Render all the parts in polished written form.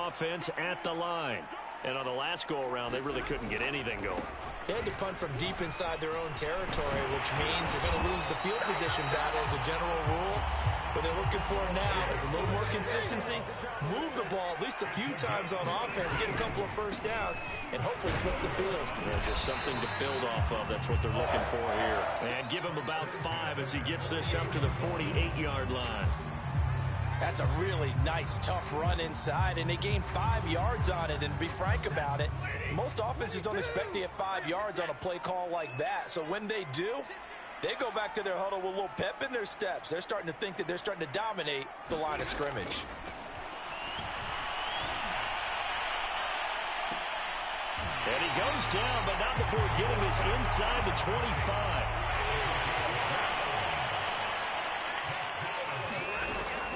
offense at the line. And on the last go-around, they really couldn't get anything going. They had to punt from deep inside their own territory, which means they're going to lose the field position battle as a general rule. What they're looking for now is a little more consistency, move the ball at least a few times on offense, get a couple of first downs, and hopefully flip the field. Yeah, just something to build off of. That's what they're looking for here. And give him about 5 as he gets this up to the 48-yard line. That's a really nice, tough run inside, and they gained 5 yards on it. And to be frank about it, most offenses don't expect to get 5 yards on a play call like that. So when they do, they go back to their huddle with a little pep in their steps. They're starting to think that they're starting to dominate the line of scrimmage. And he goes down, but not before getting this inside the 25.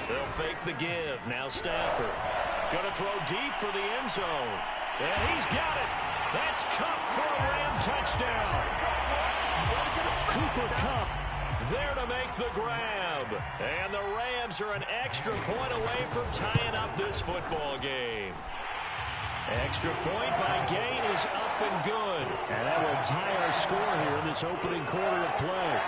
They'll fake the give. Now Stafford. Going to throw deep for the end zone. And he's got it. That's Kupp for a Ram touchdown. Cooper Kupp there to make the grab. And the Rams are an extra point away from tying up this football game. Extra point by Gain is up and good. And that will tie our score here in this opening quarter of play.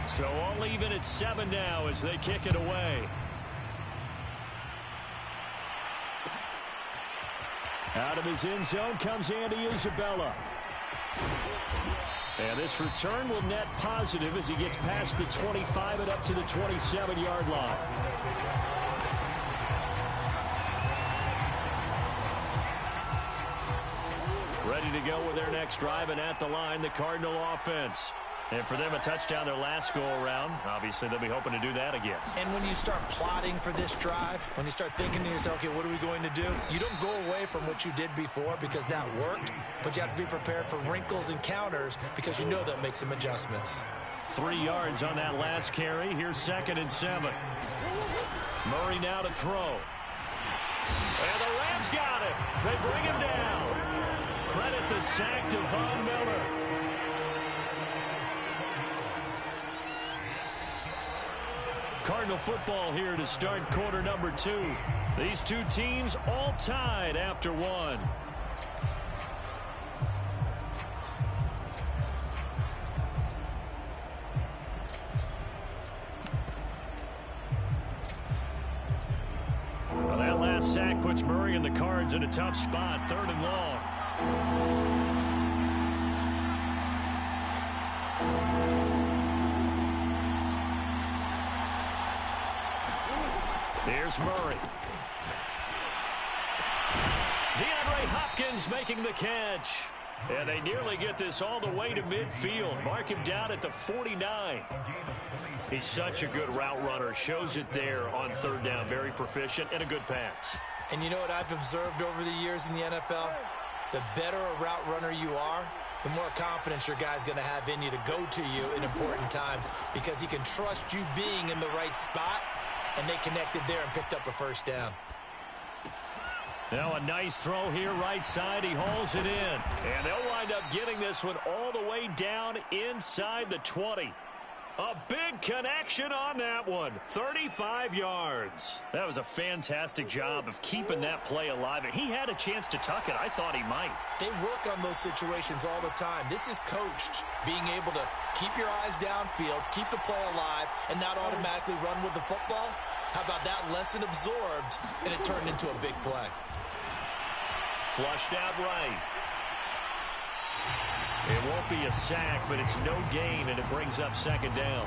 So all even at 7 now as they kick it away. Out of his end zone comes Andy Isabella. And this return will net positive as he gets past the 25 and up to the 27-yard line. Ready to go with their next drive, and at the line, the Cardinal offense. And for them, a touchdown their last go-around. Obviously, they'll be hoping to do that again. And when you start plotting for this drive, when you start thinking to yourself, okay, what are we going to do? You don't go away from what you did before because that worked, but you have to be prepared for wrinkles and counters because you know they'll make some adjustments. 3 yards on that last carry. Here's 2nd and 7. Murray now to throw. And the Rams got it. They bring him down. Credit the sack to Von Miller. Cardinal football here to start quarter number 2. These two teams all tied after 1. Well, that last sack puts Murray and the Cards in a tough spot. 3rd and long. Here's Murray. DeAndre Hopkins making the catch. And they nearly get this all the way to midfield. Mark him down at the 49. He's such a good route runner. Shows it there on 3rd down. Very proficient and a good pass. And you know what I've observed over the years in the NFL? The better a route runner you are, the more confidence your guy's going to have in you to go to you in important times because he can trust you being in the right spot. And they connected there and picked up a 1st down. Now a nice throw here right side. He hauls it in. And they'll wind up getting this one all the way down inside the 20. A big connection on that one. 35 yards. That was a fantastic job of keeping that play alive. And he had a chance to tuck it. I thought he might. They work on those situations all the time. This is coached, being able to keep your eyes downfield, keep the play alive, and not automatically run with the football. How about that lesson absorbed, and it turned into a big play. Flushed out right. It won't be a sack, but it's no gain, and it brings up 2nd down.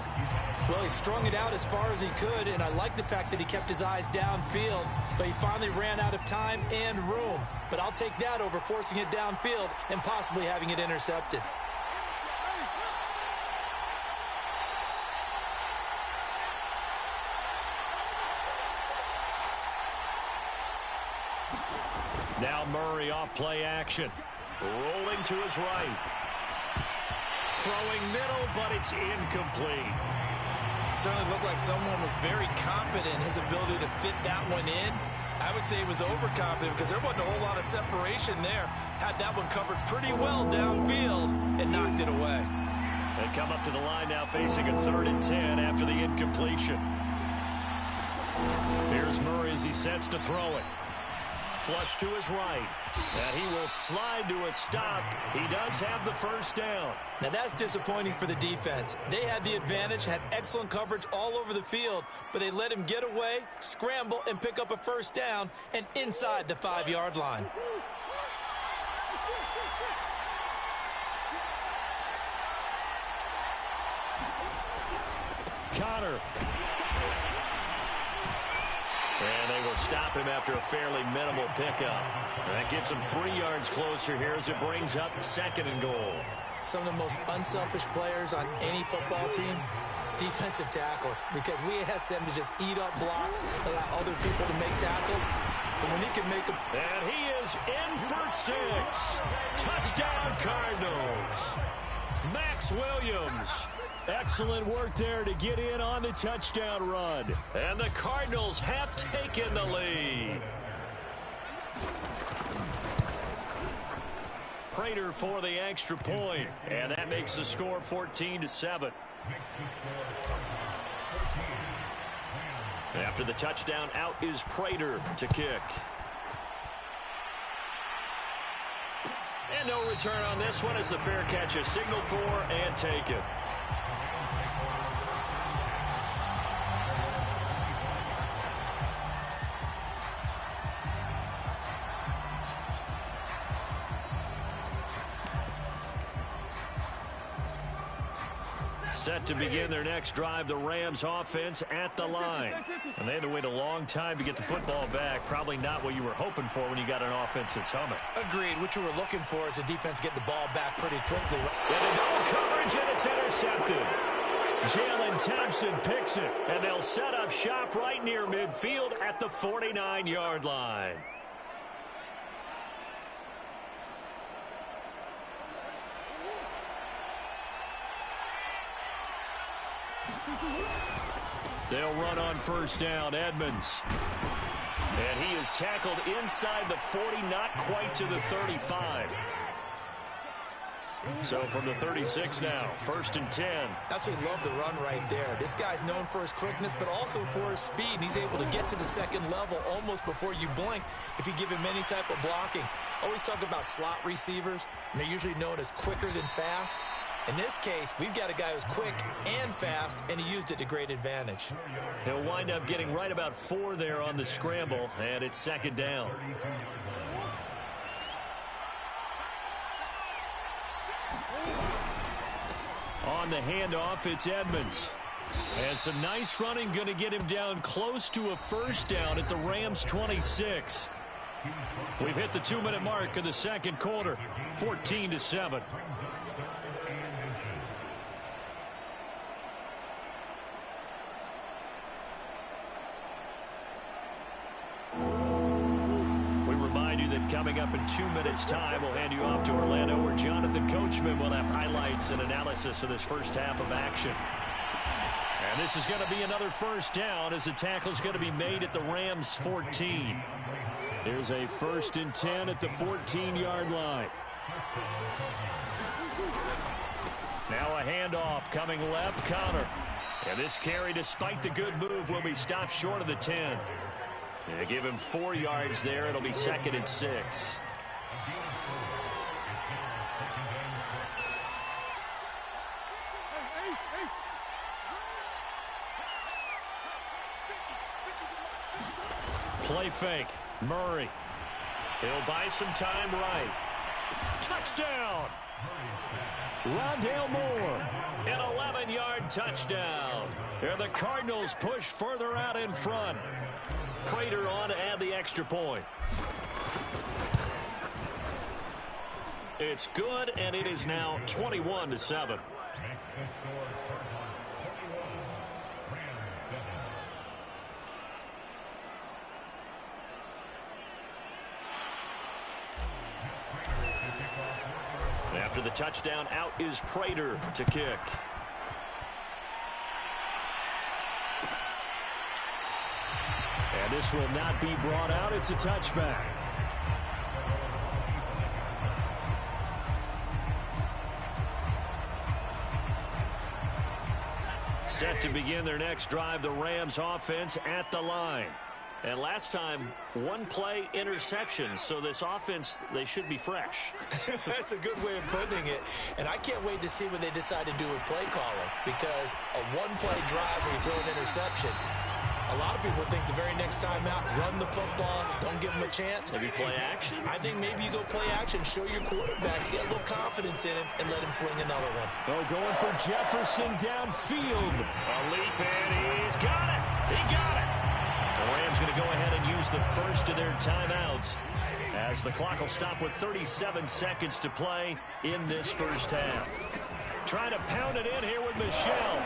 Well, he strung it out as far as he could, and I like the fact that he kept his eyes downfield, but he finally ran out of time and room. But I'll take that over forcing it downfield and possibly having it intercepted. Now Murray off play action. Rolling to his right. Throwing middle, but it's incomplete. Certainly looked like someone was very confident in his ability to fit that one in. I would say he was overconfident because there wasn't a whole lot of separation there. Had that one covered pretty well downfield and knocked it away. They come up to the line now facing a 3rd and 10 after the incompletion. Here's Murray as he sets to throw it. Flush to his right. And he will slide to a stop. He does have the first down. Now that's disappointing for the defense. They had the advantage, had excellent coverage all over the field, but they let him get away, scramble, and pick up a first down and inside the 5-yard line. Connor. And they will stop him after a fairly minimal pickup. And that gets him 3 yards closer here as it brings up 2nd and goal. Some of the most unselfish players on any football team, defensive tackles, because we ask them to just eat up blocks, allow other people to make tackles. But when he can make them... And he is in for 6. Touchdown, Cardinals. Max Williams. Excellent work there to get in on the touchdown run. And the Cardinals have taken the lead. Prater for the extra point, and that makes the score 14-7. After the touchdown, out is Prater to kick. And no return on this one as the fair catch is signaled for and taken. Set to begin their next drive, the Rams offense at the line. And they had to wait a long time to get the football back. Probably not what you were hoping for when you got an offense that's humming. Agreed. What you were looking for is the defense getting the ball back pretty quickly. And a double coverage, and it's intercepted. Jalen Thompson picks it, and they'll set up shop right near midfield at the 49-yard line. They'll run on first down, Edmonds. And he is tackled inside the 40, not quite to the 35. So from the 36 now, 1st and 10. Absolutely love the run right there. This guy's known for his quickness, but also for his speed. And he's able to get to the 2nd level almost before you blink if you give him any type of blocking. Always talk about slot receivers, and they're usually known as quicker than fast. In this case, we've got a guy who's quick and fast, and he used it to great advantage. He'll wind up getting right about 4 there on the scramble, and it's 2nd down. On the handoff, it's Edmonds. And some nice running, going to get him down close to a first down at the Rams' 26. We've hit the 2-minute mark of the 2nd quarter, 14-7. Coming up in 2 minutes' time, we'll hand you off to Orlando, where Jonathan Coachman will have highlights and analysis of this first half of action. And this is going to be another first down as the tackle is going to be made at the Rams' 14. Here's a 1st and 10 at the 14-yard line. Now a handoff coming left, Connor. And this carry, despite the good move, will be stopped short of the 10. They give him 4 yards there. It'll be 2nd and 6. Play fake. Murray. He'll buy some time right. Touchdown! Rondale Moore. An 11-yard touchdown. And the Cardinals push further out in front. Prater on to add the extra point. It's good, and it is now 21-7. After the touchdown, out is Prater to kick. And And this will not be brought out. It's a touchback. Set to begin their next drive, the Rams offense at the line. And last time, one play interception. So this offense, they should be fresh. That's a good way of putting it. And I can't wait to see what they decide to do with play calling. Because a one-play drive where you throw an interception, a lot of people think the very next time out, run the football, don't give them a chance. Maybe play action? I think maybe you go play action, show your quarterback, get a little confidence in him, and let him fling another one. Oh, going for Jefferson downfield. A leap, and he's got it. He got it. The Rams going to go ahead and use the first of their timeouts as the clock will stop with 37 seconds to play in this first half. Trying to pound it in here with Michel.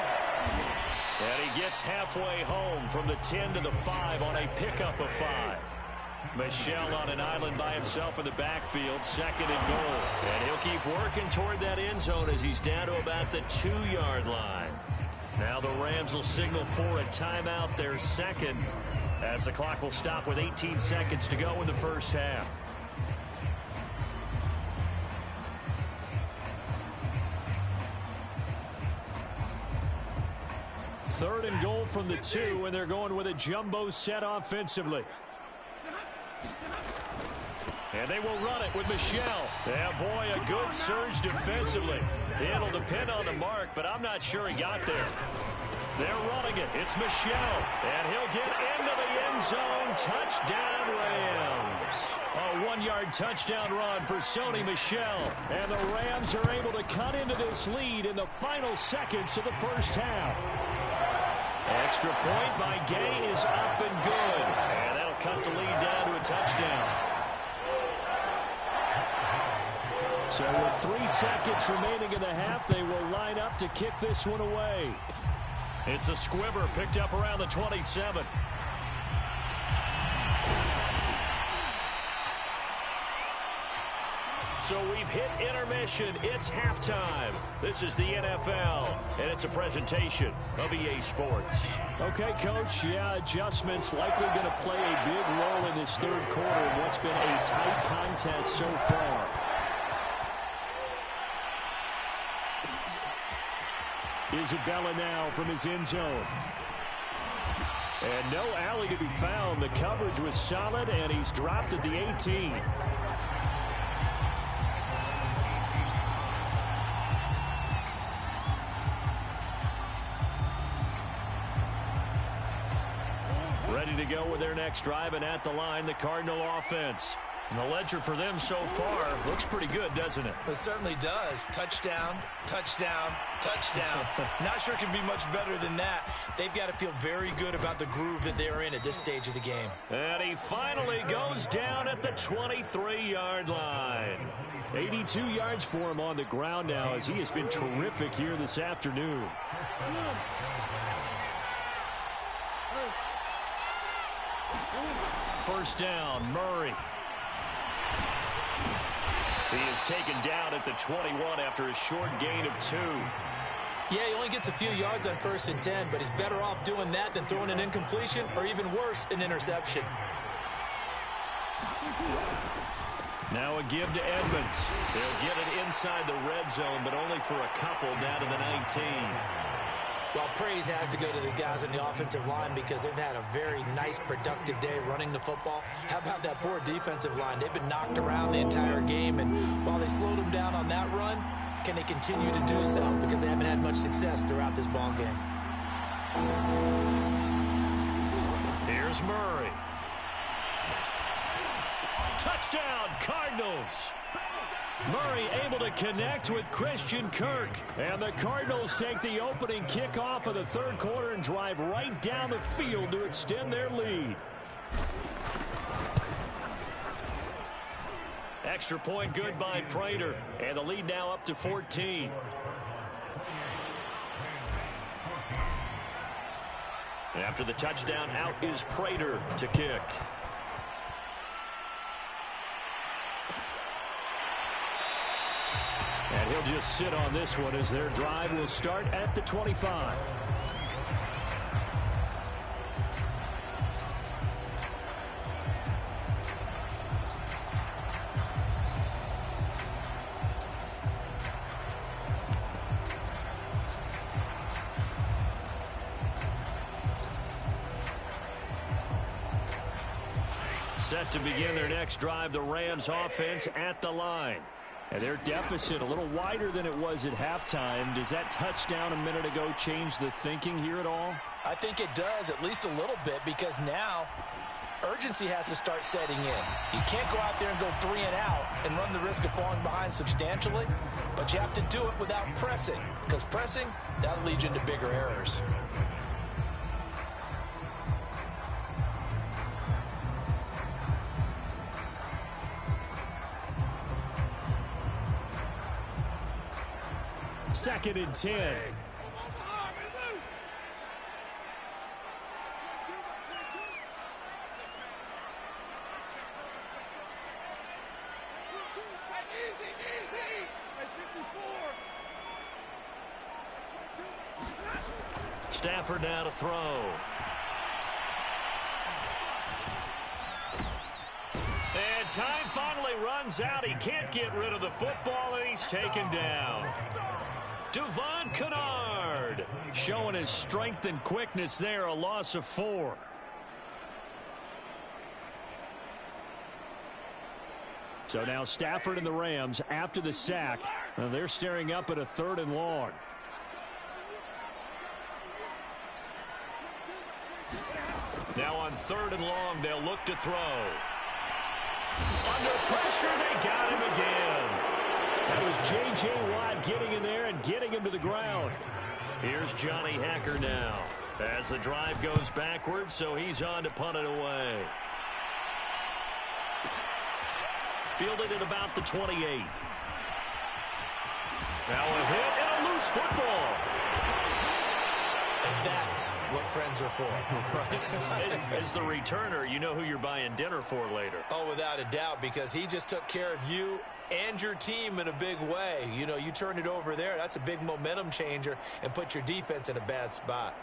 And he gets halfway home from the 10 to the 5 on a pickup of 5. Michel on an island by himself in the backfield, 2nd and goal. And he'll keep working toward that end zone as he's down to about the 2-yard line. Now the Rams will signal for a timeout, their second, as the clock will stop with 18 seconds to go in the first half. Third and goal from the 2, and they're going with a jumbo set offensively. And they will run it with Michel. Yeah, boy, a good surge defensively. It'll depend on the mark, but I'm not sure he got there. They're running it. It's Michel. And he'll get into the end zone. Touchdown, Rams. A 1-yard touchdown run for Sony Michel. And the Rams are able to cut into this lead in the final seconds of the first half. Extra point by Gay is up and good. And that'll cut the lead down to a touchdown. So with 3 seconds remaining in the half, they will line up to kick this one away. It's a squibber picked up around the 27. So we've hit intermission. It's halftime. This is the NFL, and it's a presentation of EA Sports. Okay, Coach, yeah, adjustments likely going to play a big role in this third quarter in what's been a tight contest so far. Isabella now from his end zone. And no alley to be found. The coverage was solid, and he's dropped at the 18. Ready to go with their next drive, and at the line, the Cardinal offense. And the ledger for them so far looks pretty good, doesn't it? It certainly does. Touchdown, touchdown, touchdown. Not sure it can be much better than that. They've got to feel very good about the groove that they're in at this stage of the game. And he finally goes down at the 23-yard line. 82 yards for him on the ground now as he has been terrific here this afternoon. First down, Murray. He is taken down at the 21 after a short gain of 2. Yeah, he only gets a few yards on 1st and 10, but he's better off doing that than throwing an incompletion or even worse, an interception. Now a give to Edmonds. They'll get it inside the red zone, but only for a couple down to the 19. Well, praise has to go to the guys on the offensive line because they've had a very nice, productive day running the football. How about that poor defensive line? They've been knocked around the entire game, and while they slowed them down on that run, can they continue to do so? Because they haven't had much success throughout this ball game. Here's Murray. Touchdown, Cardinals! Murray able to connect with Christian Kirk. And the Cardinals take the opening kickoff of the third quarter and drive right down the field to extend their lead. Extra point good by Prater. And the lead now up to 14. After the touchdown, out is Prater to kick. And he'll just sit on this one as their drive will start at the 25. Set to begin their next drive, the Rams offense at the line. And their deficit a little wider than it was at halftime. Does that touchdown a minute ago change the thinking here at all? I think it does, at least a little bit, because now urgency has to start setting in. You can't go out there and go 3 and out and run the risk of falling behind substantially, but you have to do it without pressing, because pressing, that'll lead you into bigger errors. Second and 10. Stafford now to throw. And time finally runs out. He can't get rid of the football, and he's taken down. Devon Kennard showing his strength and quickness there, a loss of 4. So now Stafford and the Rams, after the sack, they're staring up at a 3rd and long. Now on 3rd and long, they'll look to throw. Under pressure, they got him again. That was J.J. Watt getting in there and getting him to the ground. Here's Johnny Hacker now as the drive goes backwards, so he's on to punt it away. Fielded at about the 28. Now a hit and a loose football. And that's what friends are for. As the returner, you know who you're buying dinner for later. Oh, without a doubt, because he just took care of you and your team in a big way. You know, you turn it over there, that's a big momentum changer, and put your defense in a bad spot.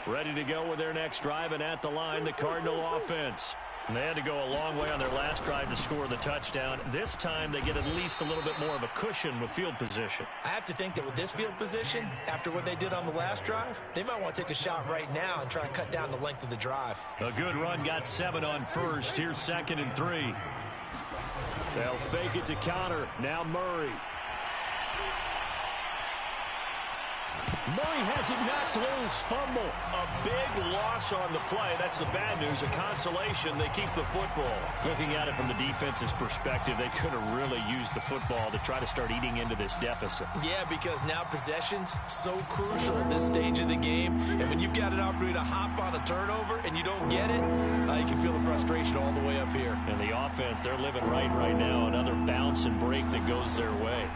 Ready to go with their next drive, and at the line, the Cardinal offense. And they had to go a long way on their last drive to score the touchdown. This time, they get at least a little bit more of a cushion with field position. I have to think that with this field position, after what they did on the last drive, they might want to take a shot right now and try and cut down the length of the drive. A good run, got 7 on first. Here's 2nd and 3. They'll fake it to counter. Now Murray. Murray has it knocked loose. Fumble. A big loss on the play. That's the bad news. A consolation, they keep the football. Looking at it from the defense's perspective, they could have really used the football to try to start eating into this deficit. Yeah, because now possession's so crucial at this stage of the game. And when you've got an opportunity to hop on a turnover and you don't get it, you can feel the frustration all the way up here. And the offense, they're living right now. Another bounce and break that goes their way.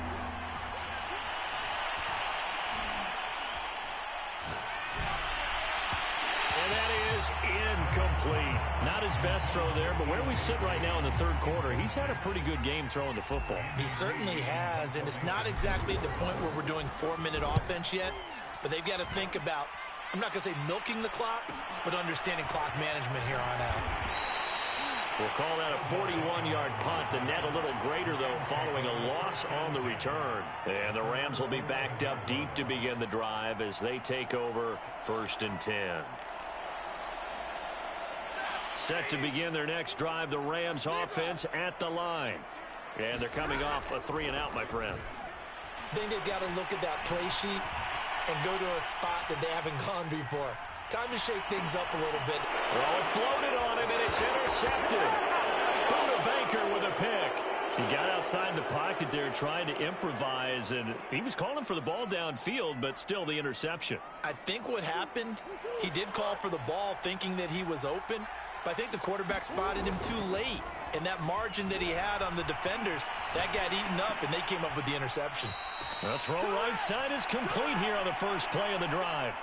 Incomplete. Not his best throw there, but where we sit right now in the 3rd quarter, he's had a pretty good game throwing the football. He certainly has, and it's not exactly at the point where we're doing 4-minute offense yet, but they've got to think about, I'm not going to say milking the clock, but understanding clock management here on out. We'll call that a 41-yard punt. The net a little greater, though, following a loss on the return. And the Rams will be backed up deep to begin the drive as they take over 1st and 10. Set to begin their next drive, the Rams offense at the line. And they're coming off a 3 and out, my friend. I think they've got to look at that play sheet and go to a spot that they haven't gone before. Time to shake things up a little bit. Well, it floated on him, and it's intercepted. Buda Baker with a pick. He got outside the pocket there trying to improvise, and he was calling for the ball downfield, but still the interception. I think what happened, he did call for the ball thinking that he was open, but I think the quarterback spotted him too late. And that margin that he had on the defenders, that got eaten up, and they came up with the interception. The throw right side is complete here on the first play of the drive.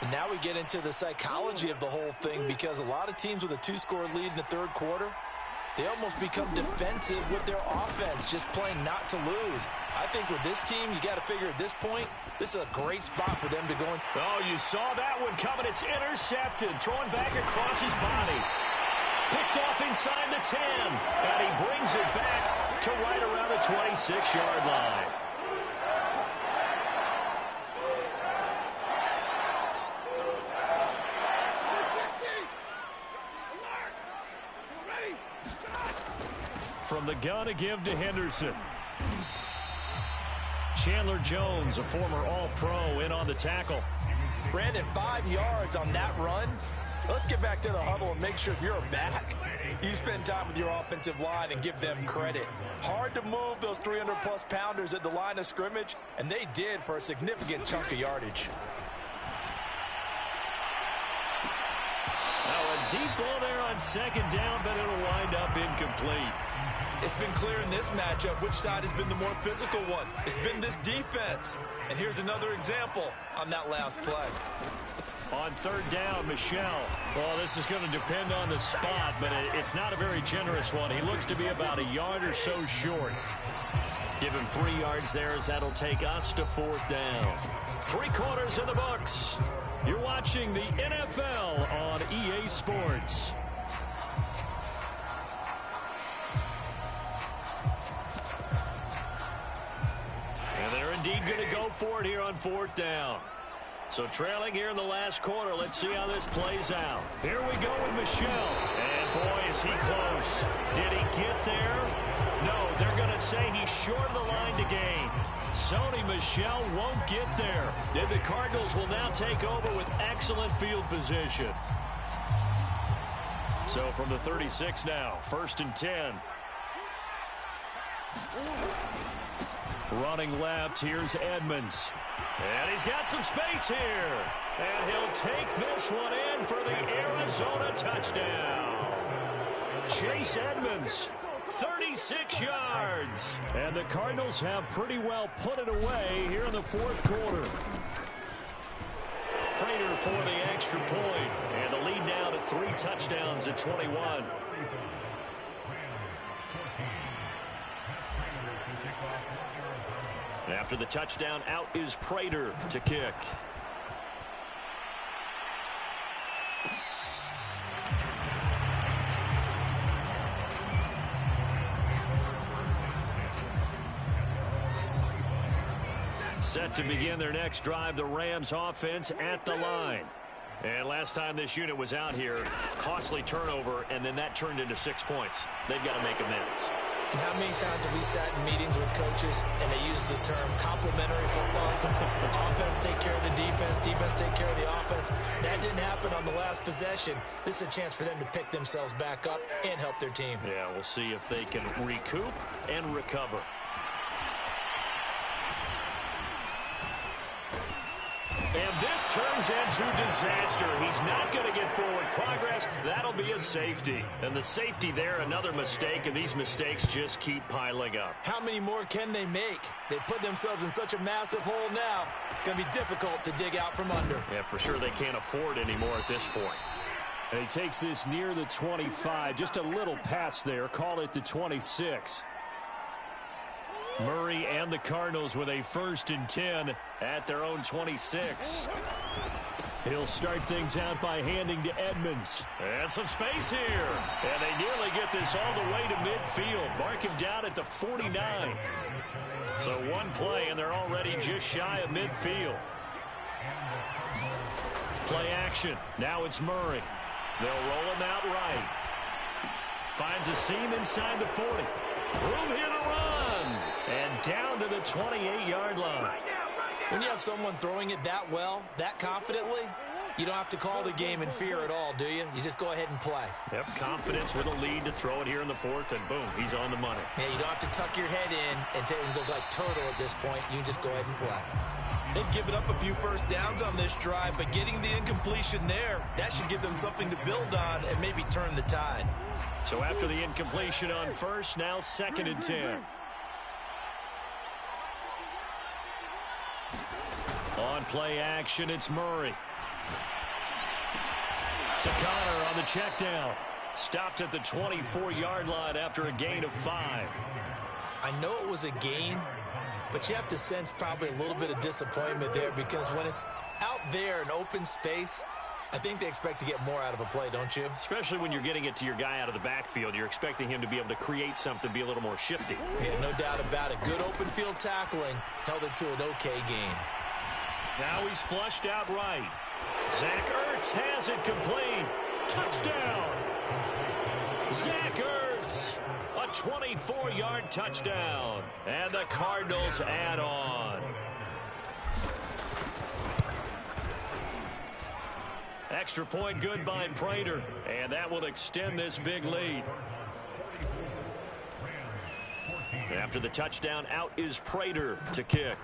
And now we get into the psychology of the whole thing, because a lot of teams with a 2-score lead in the 3rd quarter, they almost become defensive with their offense, just playing not to lose. I think with this team, you got to figure at this point, this is a great spot for them to go in. Oh, you saw that one coming. It's intercepted. Throwing back across his body. Picked off inside the 10. And he brings it back to right around the 26-yard line. the gun to give to Henderson. Chandler Jones, a former All-Pro, in on the tackle. Brandon, 5 yards on that run. Let's get back to the huddle and make sure if you're a back, you spend time with your offensive line and give them credit. Hard to move those 300-plus pounders at the line of scrimmage, and they did for a significant chunk of yardage. Now a deep ball there on second down, but it'll wind up incomplete. It's been clear in this matchup which side has been the more physical one. It's been this defense. And here's another example on that last play. On third down, Michel. Well, this is going to depend on the spot, but it's not a very generous one. He looks to be about a yard or so short. Give him 3 yards there as that'll take us to fourth down. 3 quarters in the books. You're watching the NFL on EA Sports. And they're indeed going to go for it here on fourth down. So trailing here in the last quarter. Let's see how this plays out. Here we go with Michel. And boy, is he close. Did he get there? No, they're going to say he's short of the line to gain. Sony Michel won't get there. And the Cardinals will now take over with excellent field position. So from the 36 now, 1st and 10. Running left, here's Edmonds. And he's got some space here. And he'll take this one in for the Arizona touchdown. Chase Edmonds, 36 yards. And the Cardinals have pretty well put it away here in the fourth quarter. Prater for the extra point. And the lead now to 3 touchdowns at 21. After the touchdown, out is Prater to kick. Set to begin their next drive, the Rams offense at the line. And last time this unit was out here, costly turnover, and then that turned into 6 points. They've got to make amends. And how many times have we sat in meetings with coaches and they use the term complementary football? Offense take care of the defense, defense take care of the offense. That didn't happen on the last possession. This is a chance for them to pick themselves back up and help their team. Yeah, we'll see if they can recoup and recover. And this turns into disaster. He's not going to get forward progress. That'll be a safety. And the safety there, another mistake, and these mistakes just keep piling up. How many more can they make? They put themselves in such a massive hole now. Going to be difficult to dig out from under. Yeah, for sure they can't afford anymore at this point. And he takes this near the 25. Just a little pass there. Call it the 26. Murray and the Cardinals with a 1st and 10 at their own 26. He'll start things out by handing to Edmonds. And some space here. And they nearly get this all the way to midfield. Mark him down at the 49. So one play, and they're already just shy of midfield. Play action. Now it's Murray. They'll roll him out right. Finds a seam inside the 40. Room here to run. And down to the 28-yard line. When you have someone throwing it that well, that confidently, you don't have to call the game in fear at all, do you? You just go ahead and play. Yep, confidence with a lead to throw it here in the 4th, and boom, he's on the money. Yeah, you don't have to tuck your head in and go like turtle at this point. You can just go ahead and play. They've given up a few first downs on this drive, but getting the incompletion there, that should give them something to build on and maybe turn the tide. So after the incompletion on 1st, now 2nd and 10. On play action, it's Murray. To Connor on the check down. Stopped at the 24-yard line after a gain of 5. I know it was a gain, but you have to sense probably a little bit of disappointment there because when it's out there in open space, I think they expect to get more out of a play, don't you? Especially when you're getting it to your guy out of the backfield. You're expecting him to be able to create something, be a little more shifty. Yeah, no doubt about it. Good open field tackling held it to an okay game. Now he's flushed out right. Zach Ertz has it complete. Touchdown. Zach Ertz. yards. A 24-yard touchdown. And the Cardinals add on. Extra point good by Prater. And that will extend this big lead. After the touchdown, out is Prater to kick.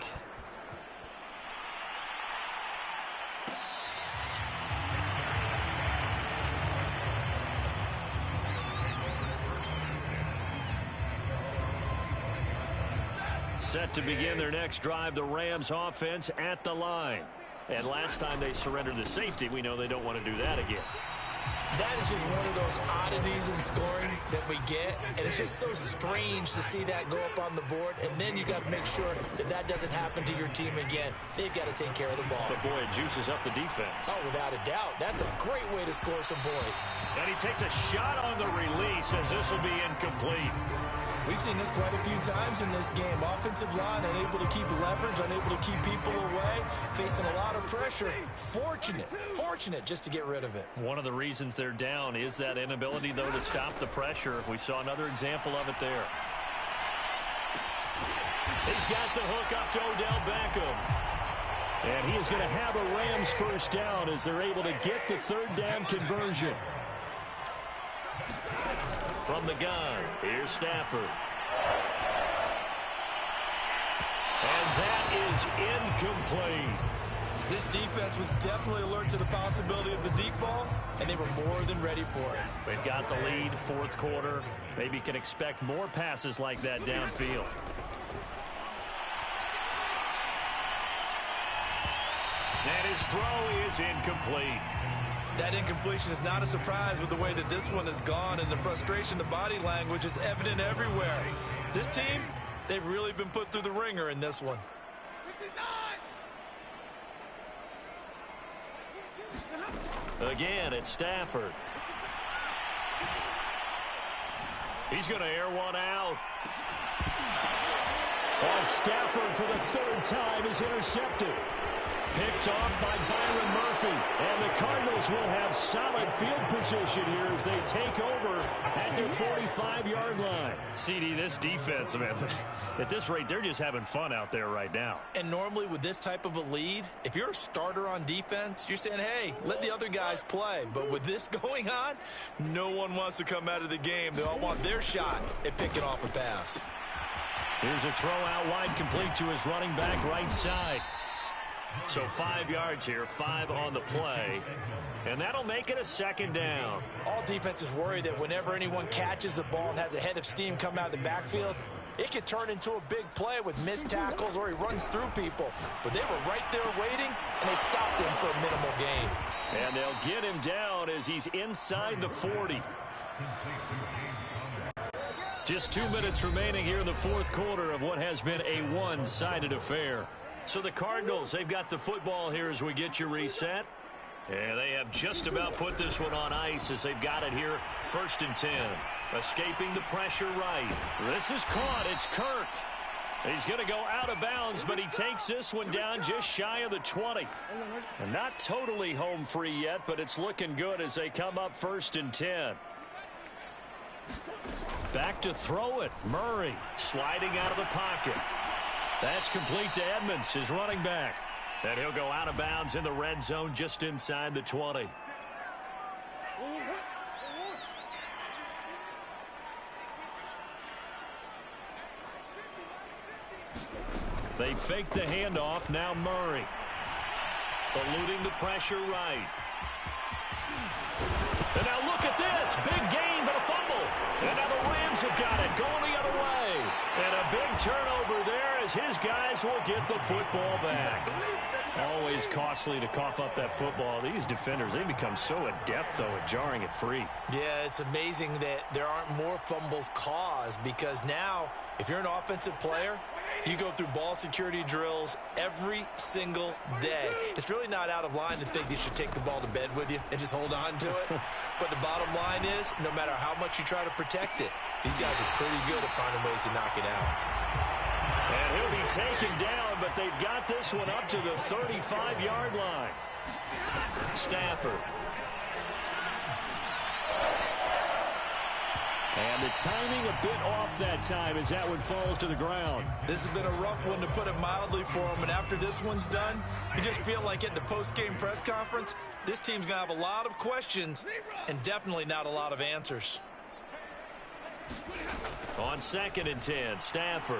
Set to begin their next drive, the Rams offense at the line. And last time they surrendered the safety, we know they don't want to do that again. That is just one of those oddities in scoring that we get, and it's just so strange to see that go up on the board, and then you got to make sure that that doesn't happen to your team again. They've got to take care of the ball. But boy, it juices up the defense. Oh, without a doubt. That's a great way to score some points. And he takes a shot on the release as this will be incomplete. We've seen this quite a few times in this game. Offensive line unable to keep leverage, unable to keep people away, facing a lot of pressure. Fortunate just to get rid of it. One of the reasons they're down is that inability, though, to stop the pressure. We saw another example of it there. He's got the hook up to Odell Beckham. And he is going to have a Rams first down as they're able to get the third down conversion. From the gun, here's Stafford. And that is incomplete. This defense was definitely alert to the possibility of the deep ball, and they were more than ready for it. They've got the lead, fourth quarter. Maybe can expect more passes like that downfield. And his throw is incomplete. That incompletion is not a surprise with the way that this one has gone, and the frustration, the body language is evident everywhere. This team, they've really been put through the ringer in this one. Again, it's Stafford. He's going to air one out. And Stafford for the third time is intercepted. Picked off by Byron Murphy. And the Cardinals will have solid field position here as they take over at their 45-yard line. CD, this defense, man, at this rate, they're just having fun out there right now. And normally with this type of a lead, if you're a starter on defense, you're saying, hey, let the other guys play. But with this going on, no one wants to come out of the game. They all want their shot at picking off a pass. Here's a throw out wide, complete to his running back right side. So 5 yards here, 5 on the play. And that'll make it a second down. All defenses worry that whenever anyone catches the ball and has a head of steam come out of the backfield, it could turn into a big play with missed tackles or he runs through people. But they were right there waiting, and they stopped him for a minimal gain. And they'll get him down as he's inside the 40. Just 2 minutes remaining here in the fourth quarter of what has been a one-sided affair. So the Cardinals, they've got the football here as we get you reset. And they have just about put this one on ice as they've got it here, 1st and 10. Escaping the pressure right. This is caught. It's Kirk. He's going to go out of bounds, but he takes this one down just shy of the 20. And not totally home free yet, but it's looking good as they come up 1st and 10. Back to throw it. Murray sliding out of the pocket. That's complete to Edmonds, his running back. And he'll go out of bounds in the red zone just inside the 20. They fake the handoff. Now Murray. Eluding the pressure right. And now look at this. Big gain, but a fumble. And now the Rams have got it. Going the other way. And a big turnover there as his guys will get the football back. Always costly to cough up that football. These defenders, they become so adept, though, at jarring it free. Yeah, it's amazing that there aren't more fumbles caused because now, if you're an offensive player, you go through ball security drills every single day. It's really not out of line to think you should take the ball to bed with you and just hold on to it. But the bottom line is, no matter how much you try to protect it, these guys are pretty good at finding ways to knock it out. And he'll be taken down, but they've got this one up to the 35-yard line. Stafford. And the timing a bit off that time as that one falls to the ground. This has been a rough one, to put it mildly, for him. And after this one's done, you just feel like at the post-game press conference, this team's going to have a lot of questions and definitely not a lot of answers. On 2nd and 10, Stafford.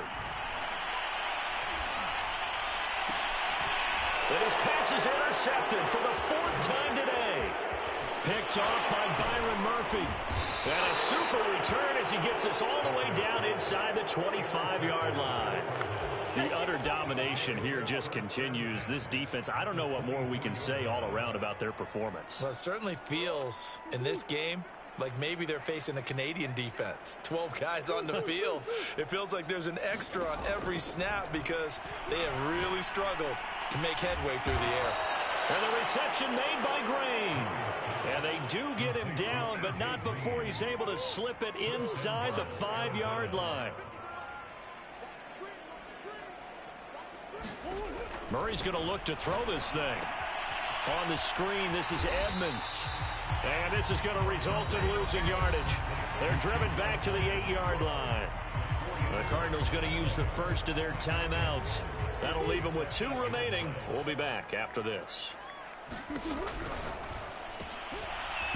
And his pass is intercepted for the 4th time today. Picked off by Byron Murphy. And a super return as he gets us all the way down inside the 25-yard line. The utter domination here just continues. This defense, I don't know what more we can say all around about their performance. Well, it certainly feels in this game like maybe they're facing a Canadian defense. 12 guys on the field. It feels like there's an extra on every snap because they have really struggled to make headway through the air. And the reception made by Grain. And they do get him down, but not before he's able to slip it inside the 5-yard line. Murray's going to look to throw this thing. On the screen, this is Edmonds. And this is going to result in losing yardage. They're driven back to the 8-yard line. The Cardinals going to use the first of their timeouts. That'll leave them with 2 remaining. We'll be back after this.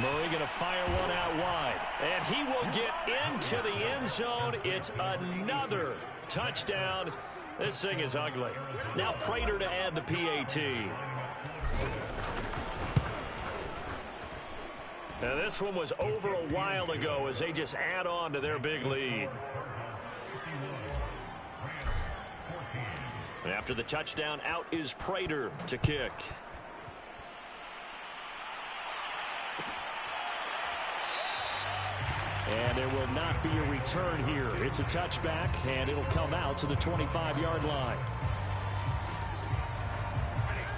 Murray going to fire one out wide. And he will get into the end zone. It's another touchdown. This thing is ugly. Now Prater to add the PAT. Now this one was over a while ago as they just add on to their big lead. And after the touchdown, out is Prater to kick. And there will not be a return here. It's a touchback, and it'll come out to the 25-yard line.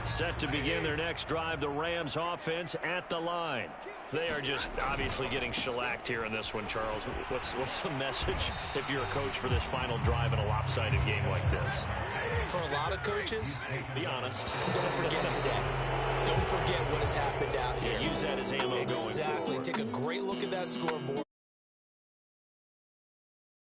Set to begin their next drive, the Rams offense at the line. They are just obviously getting shellacked here in this one, Charles. What's the message if you're a coach for this final drive in a lopsided game like this? For a lot of coaches, be honest. Don't forget today. Don't forget what has happened out here. Yeah, use that as ammo going forward. Exactly. Take a great look at that scoreboard.